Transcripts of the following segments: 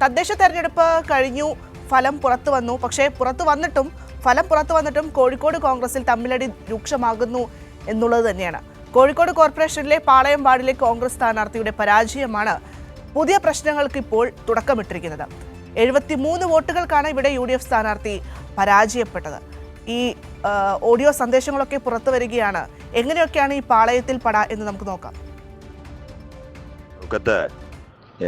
തദ്ദേശ തെരഞ്ഞെടുപ്പ് കഴിഞ്ഞു, ഫലം പുറത്തു വന്നു. പക്ഷേ ഫലം പുറത്തു വന്നിട്ടും കോഴിക്കോട് കോൺഗ്രസിൽ തമ്മിലടി രൂക്ഷമാകുന്നു എന്നുള്ളത് തന്നെയാണ്. കോഴിക്കോട് കോർപ്പറേഷനിലെ പാളയം വാർഡിലെ കോൺഗ്രസ് സ്ഥാനാർത്ഥിയുടെ പരാജയമാണ് പുതിയ പ്രശ്നങ്ങൾക്ക് ഇപ്പോൾ തുടക്കമിട്ടിരിക്കുന്നത്. 73 വോട്ടുകൾക്കാണ് ഇവിടെ UDF സ്ഥാനാർത്ഥി പരാജയപ്പെട്ടത്. ഈ ഓഡിയോ സന്ദേശങ്ങളൊക്കെ പുറത്തു വരികയാണ്. എങ്ങനെയൊക്കെയാണ് ഈ പാളയത്തിൽ പട എന്ന് നമുക്ക് നോക്കാം.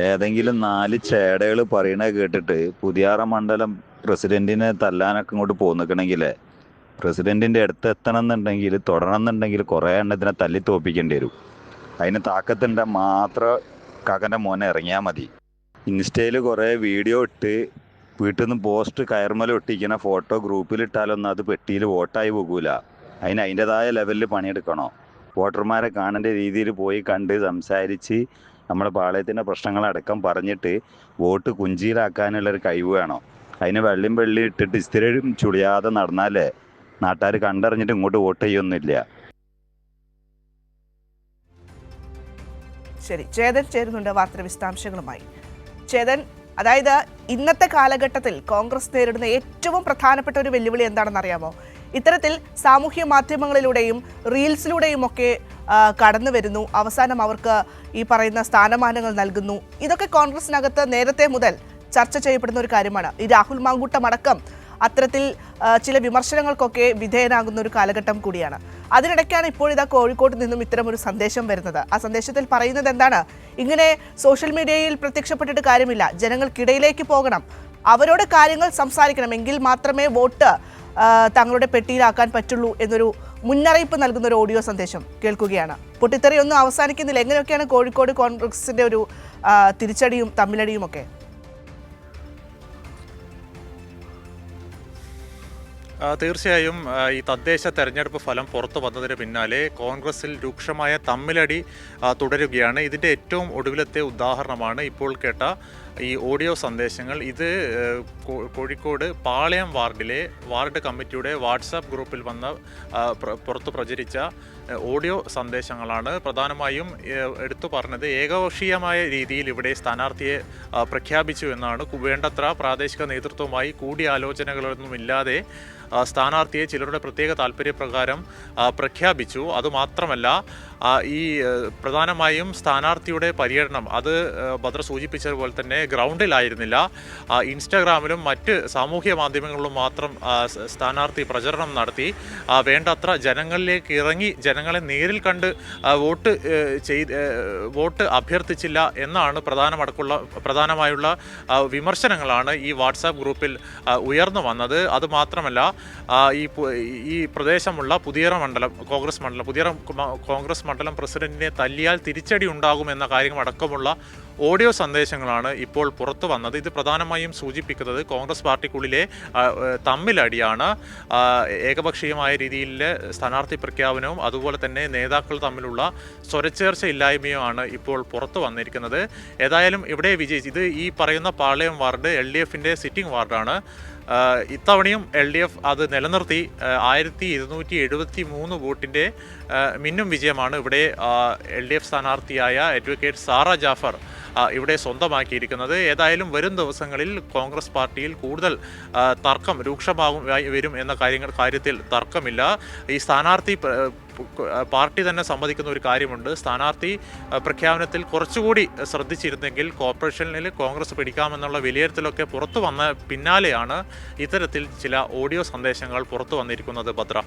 ഏതെങ്കിലും 4 ചേടകൾ പറയണ കേട്ടിട്ട് പുതിയാറ മണ്ഡലം പ്രസിഡന്റിനെ തല്ലാനൊക്കെ ഇങ്ങോട്ട് പോന്നിക്കണമെങ്കിൽ പ്രസിഡന്റിന്റെ അടുത്ത് എത്തണം എന്നുണ്ടെങ്കിൽ തൊടണം എന്നുണ്ടെങ്കിൽ കുറേ എണ്ണത്തിനെ തല്ലി തോപ്പിക്കേണ്ടി വരും. അതിന് താക്കത്തുണ്ട മാത്രം കാക്കൻ്റെ മോനെ ഇറങ്ങിയാൽ മതി. ഇൻസ്റ്റയിൽ കുറേ വീഡിയോ ഇട്ട് വീട്ടിൽ നിന്ന് പോസ്റ്റ് കയർമല ഒട്ടിക്കുന്ന ഫോട്ടോ ഗ്രൂപ്പിലിട്ടാലൊന്നും അത് പെട്ടിയിൽ വോട്ടായി പോകൂല. അതിൻ്റെതായ ലെവലിൽ പണിയെടുക്കണോ? വോട്ടർമാരെ കാണേണ്ട രീതിയിൽ പോയി കണ്ട് സംസാരിച്ച് നമ്മുടെ പാളയത്തിൻ്റെ പ്രശ്നങ്ങളടക്കം പറഞ്ഞിട്ട് വോട്ട് കുഞ്ചിയിലാക്കാനുള്ളൊരു കഴിവ് വേണം. അതിന് വെള്ളി ഇട്ടിട്ട് സ്ഥിരം ചുളിയാതെ നടന്നാലേ നാട്ടുകാർ കണ്ടറിഞ്ഞിട്ട് ഇങ്ങോട്ട് വോട്ട് ചെയ്യൊന്നുമില്ല. ശരി, ചേതൻ ചേരുന്നുണ്ട് വാർത്ത വിശദാംശങ്ങളുമായി. ചേതൻ, അതായത് ഇന്നത്തെ കാലഘട്ടത്തിൽ കോൺഗ്രസ് നേരിടുന്ന ഏറ്റവും പ്രധാനപ്പെട്ട ഒരു വെല്ലുവിളി എന്താണെന്ന് അറിയാമോ? ഇത്തരത്തിൽ സാമൂഹ്യ മാധ്യമങ്ങളിലൂടെയും റീൽസിലൂടെയും ഒക്കെ കടന്നു വരുന്നു. അവസാനം അവർക്ക് ഈ പറയുന്ന സ്ഥാനമാനങ്ങൾ നൽകുന്നു. ഇതൊക്കെ കോൺഗ്രസിനകത്ത് നേരത്തെ മുതൽ ചർച്ച ചെയ്യപ്പെടുന്ന ഒരു കാര്യമാണ്. ഈ രാഹുൽ മാങ്കൂട്ടം അടക്കം അത്തരത്തിൽ ചില വിമർശനങ്ങൾക്കൊക്കെ വിധേയനാകുന്ന ഒരു കാലഘട്ടം കൂടിയാണ്. അതിനിടയ്ക്കാണ് ഇപ്പോഴിതാ കോഴിക്കോട് നിന്നും ഇത്തരം ഒരു സന്ദേശം വരുന്നത്. ആ സന്ദേശത്തിൽ പറയുന്നത് എന്താണ്? ഇങ്ങനെ സോഷ്യൽ മീഡിയയിൽ പ്രത്യക്ഷപ്പെട്ടിട്ട് കാര്യമില്ല, ജനങ്ങൾക്കിടയിലേക്ക് പോകണം, അവരോട് കാര്യങ്ങൾ സംസാരിക്കണം, എങ്കിൽ മാത്രമേ വോട്ട് തങ്ങളുടെ പെട്ടിയിലാക്കാൻ പറ്റുള്ളൂ എന്നൊരു മുന്നറിയിപ്പ് നൽകുന്ന ഒരു ഓഡിയോ സന്ദേശം കേൾക്കുകയാണ്. പൊട്ടിത്തെറിയൊന്നും അവസാനിക്കുന്നില്ല. എങ്ങനെയൊക്കെയാണ് കോഴിക്കോട് കോൺഗ്രസിന്റെ ഒരു തിരിച്ചടിയും തമ്മിലടിയും ഒക്കെ? തീർച്ചയായും ഈ തദ്ദേശ തെരഞ്ഞെടുപ്പ് ഫലം പുറത്തു വന്നതിന് പിന്നാലെ കോൺഗ്രസിൽ രൂക്ഷമായ തമ്മിലടി തുടരുകയാണ്. ഇതിൻ്റെ ഏറ്റവും ഒടുവിലത്തെ ഉദാഹരണമാണ് ഇപ്പോൾ കേട്ട ഈ ഓഡിയോ സന്ദേശങ്ങൾ. ഇത് കോഴിക്കോട് പാളയം വാർഡിലെ വാർഡ് കമ്മിറ്റിയുടെ വാട്സാപ്പ് ഗ്രൂപ്പിൽ വന്ന പുറത്ത് പ്രചരിച്ച ഓഡിയോ സന്ദേശങ്ങളാണ്. പ്രധാനമായും എടുത്തു പറഞ്ഞത് ഏകപക്ഷീയമായ രീതിയിൽ ഇവിടെ സ്ഥാനാർത്ഥിയെ പ്രഖ്യാപിച്ചു എന്നാണ്. വേണ്ടത്ര പ്രാദേശിക നേതൃത്വവുമായി കൂടിയാലോചനകളൊന്നുമില്ലാതെ സ്ഥാനാർത്ഥിയെ ചിലരുടെ പ്രത്യേക താല്പര്യപ്രകാരം പ്രഖ്യാപിച്ചു. അതുമാത്രമല്ല, ഈ പ്രധാനമായും സ്ഥാനാർത്ഥിയുടെ പര്യടനം അത് ഭദ്ര സൂചിപ്പിച്ചതുപോലെ തന്നെ ഗ്രൗണ്ടിലായിരുന്നില്ല. ഇൻസ്റ്റാഗ്രാമിലും മറ്റ് സാമൂഹ്യ മാധ്യമങ്ങളിലും മാത്രം സ്ഥാനാർത്ഥി പ്രചരണം നടത്തി. വേണ്ടത്ര ജനങ്ങളിലേക്ക് ഇറങ്ങി ജനങ്ങളെ നേരിൽ കണ്ട് വോട്ട് അഭ്യർത്ഥിച്ചില്ല എന്നാണ് പ്രധാനമായുള്ള വിമർശനങ്ങളാണ് ഈ വാട്സാപ്പ് ഗ്രൂപ്പിൽ ഉയർന്നു വന്നത്. അതുമാത്രമല്ല, ഈ പ്രദേശമുള്ള പുതിയറ കോൺഗ്രസ് മണ്ഡലം പ്രസിഡന്റിനെ തല്ലിയാൽ തിരിച്ചടി ഉണ്ടാകുമെന്ന കാര്യമടക്കമുള്ള ഓഡിയോ സന്ദേശങ്ങളാണ് ഇപ്പോൾ പുറത്തു വന്നത്. ഇത് പ്രധാനമായും സൂചിപ്പിക്കുന്നത് കോൺഗ്രസ് പാർട്ടിക്കുള്ളിലെ തമ്മിലടിയാണ്. ഏകപക്ഷീയമായ രീതിയിലെ സ്ഥാനാർത്ഥി പ്രഖ്യാപനവും അതുപോലെ തന്നെ നേതാക്കൾ തമ്മിലുള്ള സ്വരച്ചേർച്ച ഇല്ലായ്മയുമാണ് ഇപ്പോൾ പുറത്തു വന്നിരിക്കുന്നത്. ഏതായാലും ഇവിടെ ഇത് ഈ പറയുന്ന പാളയം വാർഡ് LDFന്റെ സിറ്റിംഗ് വാർഡാണ്. ഇത്തവണയും LDF അത് നിലനിർത്തി 1273 വോട്ടിൻ്റെ മിന്നും വിജയമാണ് ഇവിടെ LDF സ്ഥാനാർത്ഥിയായ അഡ്വക്കേറ്റ് സാറ ജാഫർ ഇവിടെ സ്വന്തമാക്കിയിരിക്കുന്നത്. ഏതായാലും വരും ദിവസങ്ങളിൽ കോൺഗ്രസ് പാർട്ടിയിൽ കൂടുതൽ തർക്കം വരും എന്ന കാര്യത്തിൽ തർക്കമില്ല. ഈ സ്ഥാനാർത്ഥി പാർട്ടി തന്നെ സമ്മതിക്കുന്ന ഒരു കാര്യമുണ്ട്. സ്ഥാനാർത്ഥി പ്രഖ്യാപനത്തിൽ കുറച്ചുകൂടി ശ്രദ്ധിച്ചിരുന്നെങ്കിൽ കോർപ്പറേഷനിൽ കോൺഗ്രസ് പിടിക്കാമെന്നുള്ള വിലയിരുത്തലൊക്കെ പുറത്തു വന്ന പിന്നാലെയാണ് ഇത്തരത്തിൽ ചില ഓഡിയോ സന്ദേശങ്ങൾ പുറത്തു വന്നിരിക്കുന്നത്. ഭദ്ര.